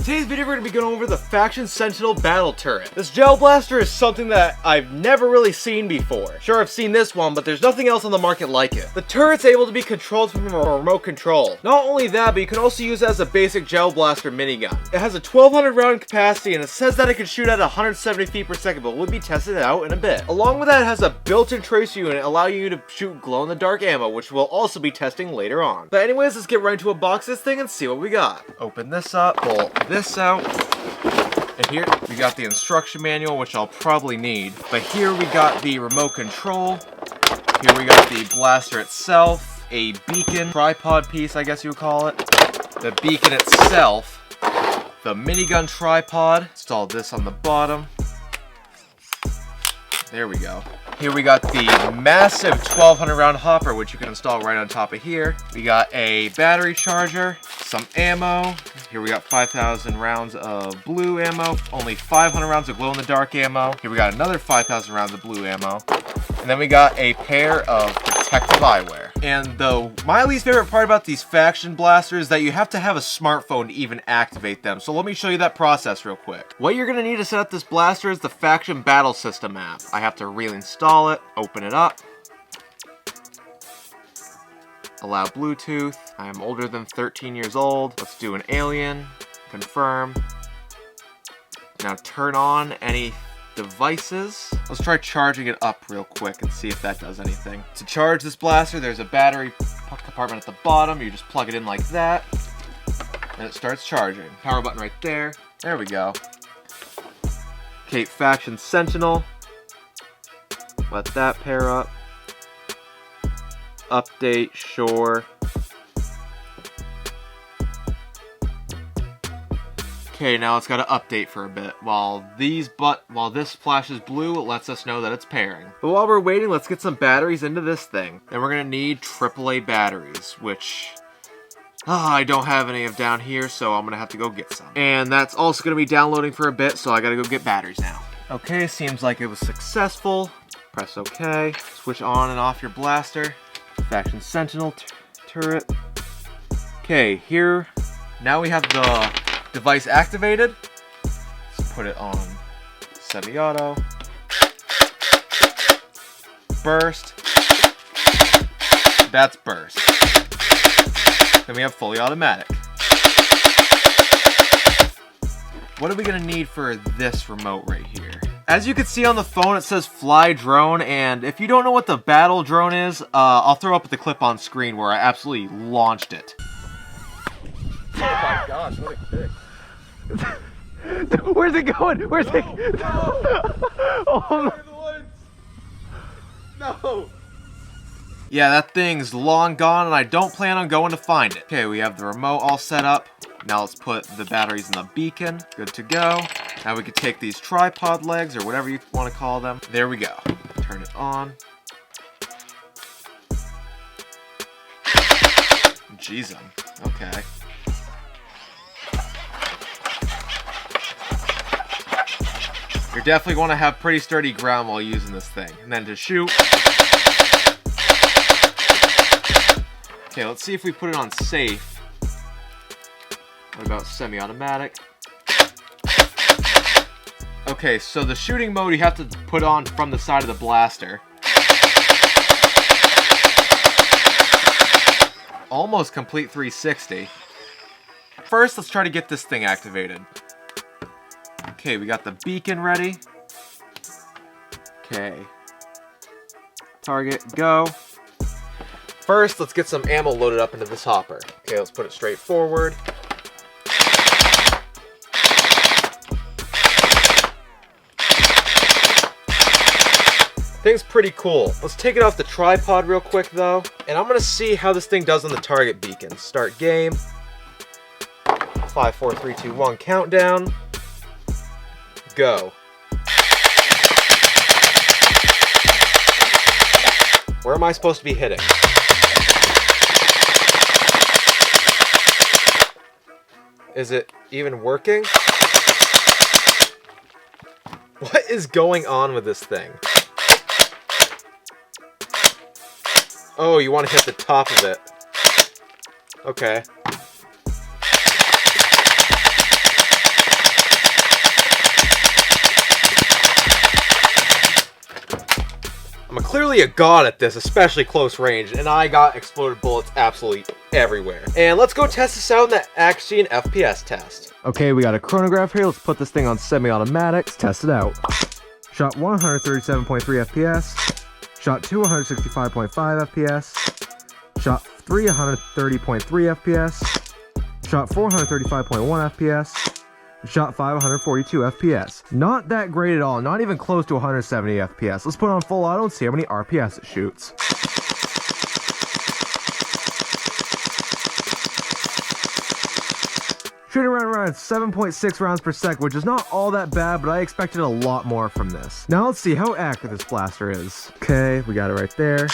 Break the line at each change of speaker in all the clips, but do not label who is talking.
Today's video we're going to be going over the Faction Sentinel battle turret. This gel blaster is something that I've never really seen before. Sure, I've seen this one, but there's nothing else on the market like it. The turret's able to be controlled from a remote control. Not only that, but you can also use it as a basic gel blaster minigun. It has a 1200 round capacity and it says that it can shoot at 170 feet per second, but we'll be testing it out in a bit. Along with that, it has a built-in tracer unit allowing you to shoot glow-in-the-dark ammo, which we'll also be testing later on. But anyways, let's get right into a box of this thing and see what we got. Open this up, pull this out, and here we got the instruction manual, which I'll probably need. But here we got the remote control, here we got the blaster itself, a beacon, tripod piece I guess you would call it, the beacon itself, the minigun tripod, installed this on the bottom, there we go. Here we got the massive 1200 round hopper, which you can install right on top of here. We got a battery charger, some ammo. Here we got 5,000 rounds of blue ammo, only 500 rounds of glow-in-the-dark ammo. Here we got another 5,000 rounds of blue ammo. And then we got a pair of protective eyewear. And my least favorite part about these faction blasters is that you have to have a smartphone to even activate them. So let me show you that process real quick. What you're gonna need to set up this blaster is the Faction Battle System app. I have to reinstall it, open it up, allow Bluetooth. I am older than 13 years old. Let's do an alien, confirm. Now turn on any devices. Let's try charging it up real quick and see if that does anything. To charge this blaster, there's a battery compartment at the bottom. You just plug it in like that, and it starts charging. Power button right there. There we go. Okay, Faction Sentinel. Let that pair up. Update, sure. Okay, now it's got to update for a bit. While this flashes blue, it lets us know that it's pairing. But while we're waiting, let's get some batteries into this thing. And we're gonna need AAA batteries, which I don't have any of down here, so I'm gonna have to go get some. And that's also gonna be downloading for a bit, so I gotta go get batteries now. Okay, seems like it was successful. Press OK. Switch on and off your blaster. Faction Sentinel turret. Okay, here, now we have the device activated. Let's put it on semi-auto. Burst. That's burst. Then we have fully automatic. What are we gonna need for this remote right here? As you can see on the phone, it says fly drone, and if you don't know what the battle drone is, I'll throw up the clip on screen where I absolutely launched it.
Oh my gosh, what a kick.
Where's it going? Where's it?
No!
Oh my.
No!
Yeah, that thing's long gone, and I don't plan on going to find it. Okay, we have the remote all set up. Now let's put the batteries in the beacon. Good to go. Now we can take these tripod legs, or whatever you want to call them. There we go. Turn it on. Jeez, okay. You're definitely going to have pretty sturdy ground while using this thing. And then to shoot. Okay, let's see if we put it on safe. What about semi-automatic? Okay, so the shooting mode you have to put on from the side of the blaster. Almost complete 360. First, let's try to get this thing activated. Okay, we got the beacon ready. Okay. Target, go. First, let's get some ammo loaded up into this hopper. Okay, let's put it straight forward. Thing's pretty cool. Let's take it off the tripod real quick though. And I'm gonna see how this thing does on the target beacon. Start game. 5, 4, 3, 2, 1, countdown. Go. Where am I supposed to be hitting? Is it even working? What is going on with this thing? Oh, you want to hit the top of it. Okay. I'm clearly a god at this, especially close range, and I got exploded bullets absolutely everywhere. And let's go test this out in the accuracy and FPS test. Okay, we got a chronograph here. Let's put this thing on semi-automatic. Let's test it out. Shot 137.3 FPS. Shot 2, 165.5 FPS. Shot 3, 130.3 FPS. Shot 4, 135.1 FPS. Shot 5, 142 FPS. Not that great at all, not even close to 170 FPS. Let's put on full auto and see how many RPS it shoots. Shooting around 7.6 rounds per second, which is not all that bad, but I expected a lot more from this. Now let's see how accurate this blaster is. Okay, we got it right there.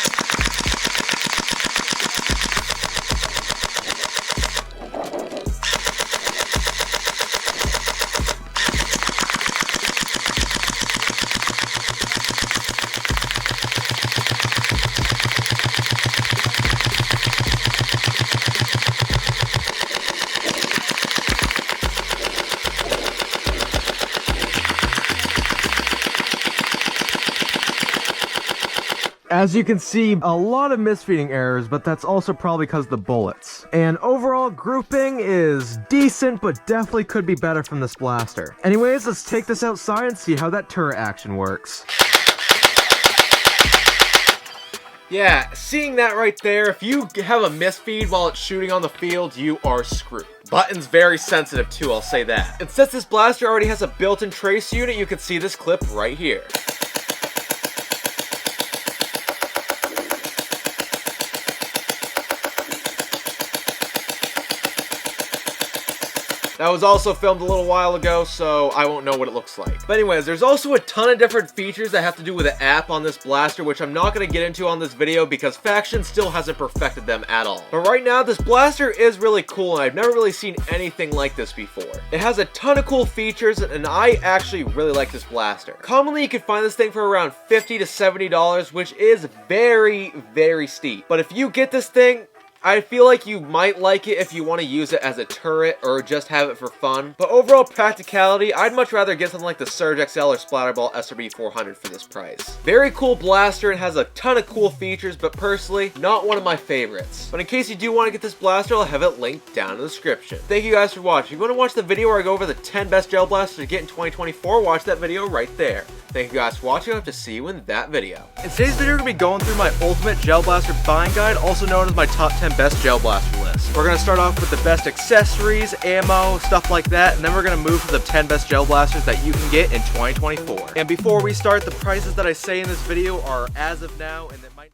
As you can see, a lot of misfeeding errors, but that's also probably because of the bullets. And overall grouping is decent, but definitely could be better from this blaster. Anyways, let's take this outside and see how that turret action works. Yeah, seeing that right there, if you have a misfeed while it's shooting on the field, you are screwed. Button's very sensitive too, I'll say that. And since this blaster already has a built-in trace unit, you can see this clip right here. That was also filmed a little while ago, so I won't know what it looks like. But anyways, there's also a ton of different features that have to do with the app on this blaster, which I'm not going to get into on this video because Faction still hasn't perfected them at all. But right now, this blaster is really cool, and I've never really seen anything like this before. It has a ton of cool features, and I actually really like this blaster. Commonly, you can find this thing for around $50 to $70, which is very, very steep. But if you get this thing, I feel like you might like it if you want to use it as a turret or just have it for fun. But overall practicality, I'd much rather get something like the Surge XL or Splatterball SRB 400 for this price. Very cool blaster and has a ton of cool features, but personally, not one of my favorites. But in case you do want to get this blaster, I'll have it linked down in the description. Thank you guys for watching. If you want to watch the video where I go over the 10 best gel blasters to get in 2024, watch that video right there. Thank you guys for watching. I hope to see you in that video. In today's video, we're going to be going through my ultimate gel blaster buying guide, also known as my top 10 best gel blaster list. We're going to start off with the best accessories, ammo, stuff like that, and then we're going to move to the 10 best gel blasters that you can get in 2024. And before we start, the prices that I say in this video are as of now, and that might